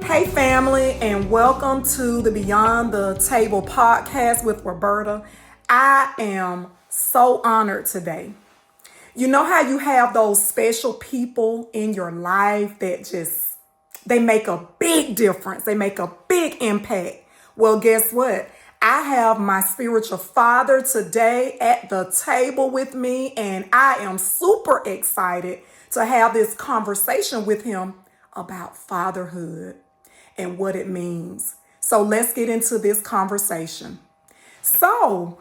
Hey, family, and welcome to the Beyond the Table podcast with Roberta. I am so honored today. You know how you have those special people in your life that they make a big difference, they make a big impact. Well, guess what? I have my spiritual father today at the table with me, and I am super excited to have this conversation with him about fatherhood and what it means. So let's get into this conversation. So,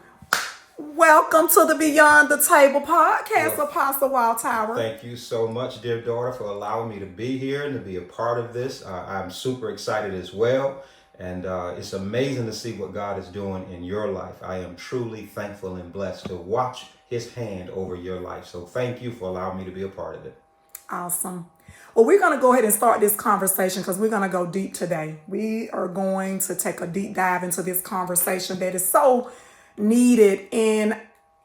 welcome to the Beyond the Table podcast, Well, Apostle Wildtower. thank you so much, dear daughter, for allowing me to be here and to be a part of this. I'm super excited as well. And it's amazing to see what God is doing in your life. I am truly thankful and blessed to watch his hand over your life. So thank you for allowing me to be a part of it. Awesome. Well, we're going to go ahead and start this conversation because we're going to go deep today. We are going to take a deep dive into this conversation that is so needed in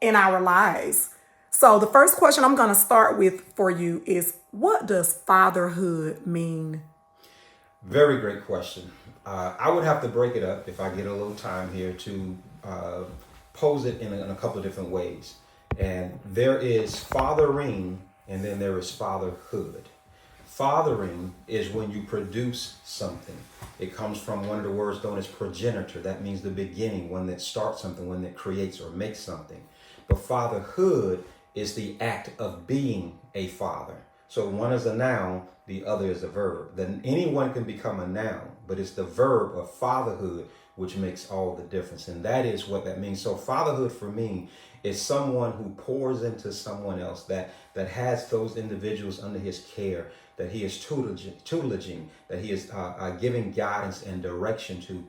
our lives. So the first question I'm going to start with for you is, what does fatherhood mean? Very great question. I would have to break it up if I get a little time here to pose it in a couple of different ways. And there is fathering, and then there is fatherhood. Fathering is when you produce something. It comes from one of the words known as progenitor. That means the beginning, one that starts something, one that creates or makes something. But fatherhood is the act of being a father. So one is a noun, the other is a verb. Then anyone can become a noun, but it's the verb of fatherhood which makes all the difference. And that is what that means. So fatherhood for me is someone who pours into someone else, that has those individuals under his care, that he is tutelaging, that he is giving guidance and direction to,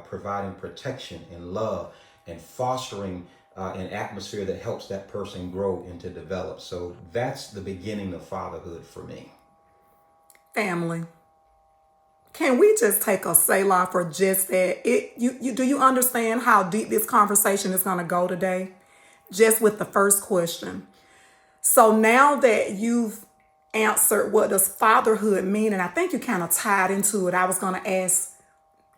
providing protection and love and fostering an atmosphere that helps that person grow and to develop. So that's the beginning of fatherhood for me. Family. Can we just take a Selah for just that? Do you understand how deep this conversation is going to go today? Just with the first question. So now that you've answered what does fatherhood mean, and I think you kind of tied into it, I was going to ask,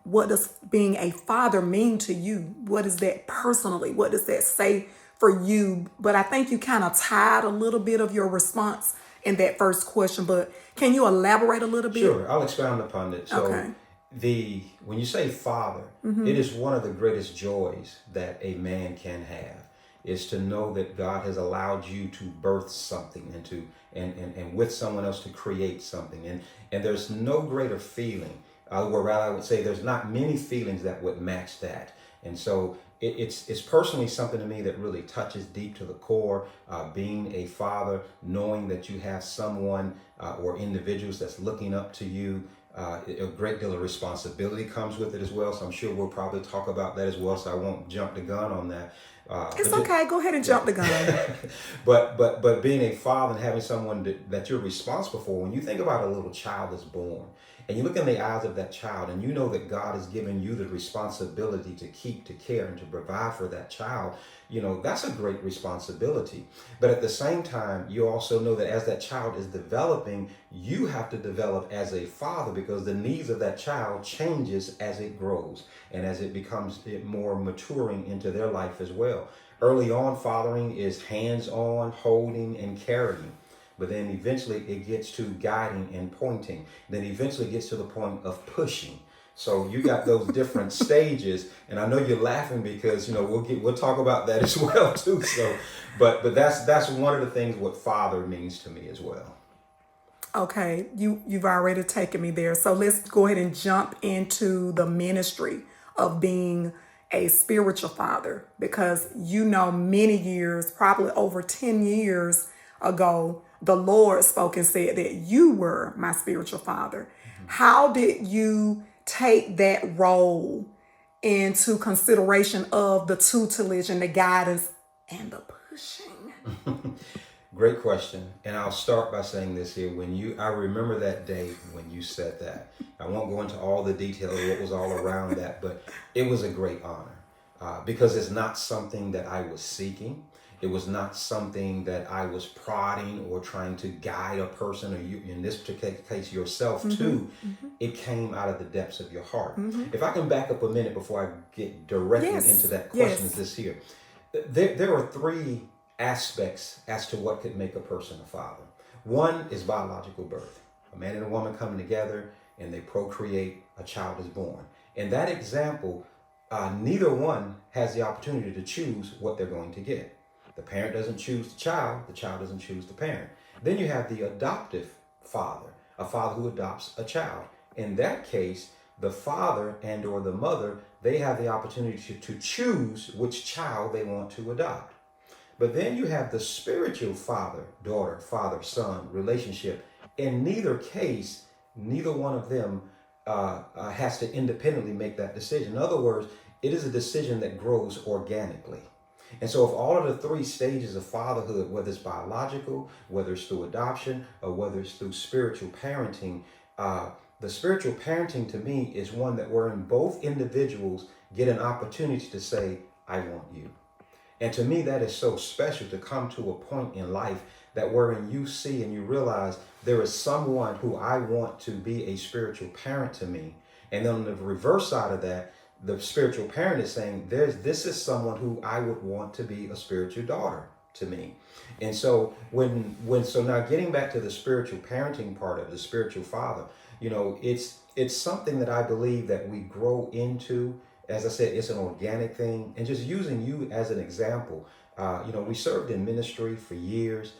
what does being a father mean to you? What is that personally? What does that say for you? But I think you kind of tied a little bit of your response in that first question, but can you elaborate a little bit? Sure, I'll expound upon it. So Okay. when you say father, it is one of the greatest joys that a man can have, is to know that God has allowed you to birth something and with someone else to create something. And there's no greater feeling, or rather I would say there's not many feelings that would match that. And so it's personally something to me that really touches deep to the core. Being a father, knowing that you have someone or individuals that's looking up to you, a great deal of responsibility comes with it as well. So I'm sure we'll probably talk about that as well. So I won't jump the gun on that. It's okay. Go ahead and jump the gun. but being a father and having someone that you're responsible for, when you think about a little child that's born, and you look in the eyes of that child and you know that God has given you the responsibility to keep, to care, and to provide for that child, that's a great responsibility. But at the same time, you also know that as that child is developing, you have to develop as a father, because the needs of that child changes as it grows and as it becomes more maturing into their life as well. Early on, fathering is hands-on, holding and carrying. But then eventually it gets to guiding and pointing. Then eventually it gets to the point of pushing. So you got those different stages, and I know you're laughing because we'll talk about that as well too. So, but that's one of the things what father means to me as well. Okay, you've already taken me there. So let's go ahead and jump into the ministry of being a spiritual father, because many years, probably over 10 years ago, the Lord spoke and said that you were my spiritual father. How did you take that role into consideration of the tutelage and the guidance and the pushing? Great question. And I'll start by saying this here. I remember that day when you said that. I won't go into all the details of what was all around that, but it was a great honor because it's not something that I was seeking. It was not something that I was prodding or trying to guide a person, or you, in this particular case, yourself to. It came out of the depths of your heart. If I can back up a minute before I get directly Yes. into that question, Yes. is this here. There are three aspects as to what could make a person a father. One is biological birth. A man and a woman coming together and they procreate, a child is born. In that example, neither one has the opportunity to choose what they're going to get. The parent doesn't choose the child doesn't choose the parent. Then you have the adoptive father, a father who adopts a child. In that case, the father and or the mother, they have the opportunity to choose which child they want to adopt. But then you have the spiritual father-daughter, father-son relationship. In neither case, neither one of them has to independently make that decision. In other words, it is a decision that grows organically. And so if all of the three stages of fatherhood, whether it's biological, whether it's through adoption, or whether it's through spiritual parenting, the spiritual parenting to me is one that wherein both individuals get an opportunity to say, I want you. And to me, that is so special to come to a point in life that wherein you see and you realize there is someone who I want to be a spiritual parent to me. And then on the reverse side of that, the spiritual parent is saying, this is someone who I would want to be a spiritual daughter to me. And so so now getting back to the spiritual parenting part of the spiritual father, it's something that I believe that we grow into. As I said, it's an organic thing. And just using you as an example, we served in ministry for years.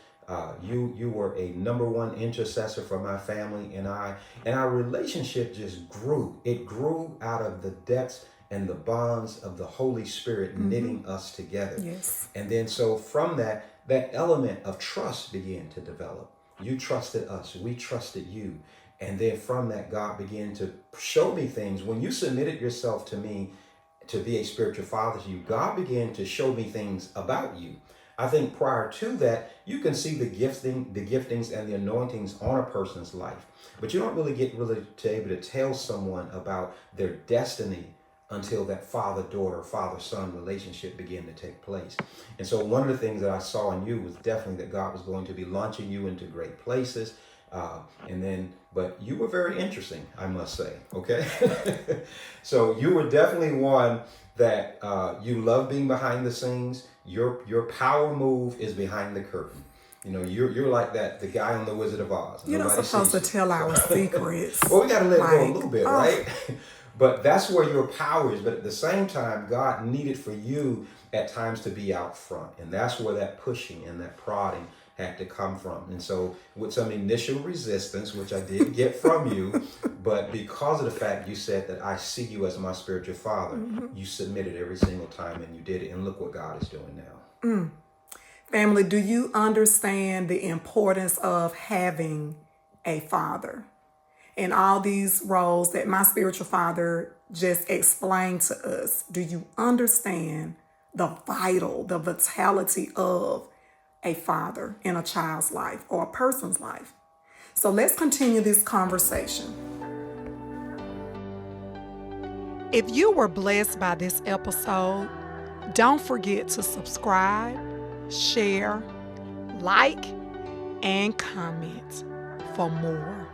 You were a number one intercessor for my family and our relationship just grew. It grew out of the depths and the bonds of the Holy Spirit knitting us together. Yes. And then so from that element of trust began to develop. You trusted us, we trusted you. And then from that, God began to show me things. When you submitted yourself to me to be a spiritual father to you, God began to show me things about you. I think prior to that, you can see the giftings and the anointings on a person's life, but you don't really get to able to tell someone about their destiny until that father-daughter, father-son relationship began to take place. And so one of the things that I saw in you was definitely that God was going to be launching you into great places. But you were very interesting, I must say, okay? So you were definitely one that you love being behind the scenes. Your power move is behind the curtain. You're like the guy on the Wizard of Oz. You're not supposed to tell our secrets. Well, we got to let it go a little bit, right? But that's where your power is. But at the same time, God needed for you at times to be out front. And that's where that pushing and that prodding had to come from. And so with some initial resistance, which I did get from you, but because of the fact you said that I see you as my spiritual father, you submitted every single time and you did it. And look what God is doing now. Family, do you understand the importance of having a father? And all these roles that my spiritual father just explained to us, do you understand the vitality of a father in a child's life or a person's life? So let's continue this conversation. If you were blessed by this episode, don't forget to subscribe, share, like, and comment for more.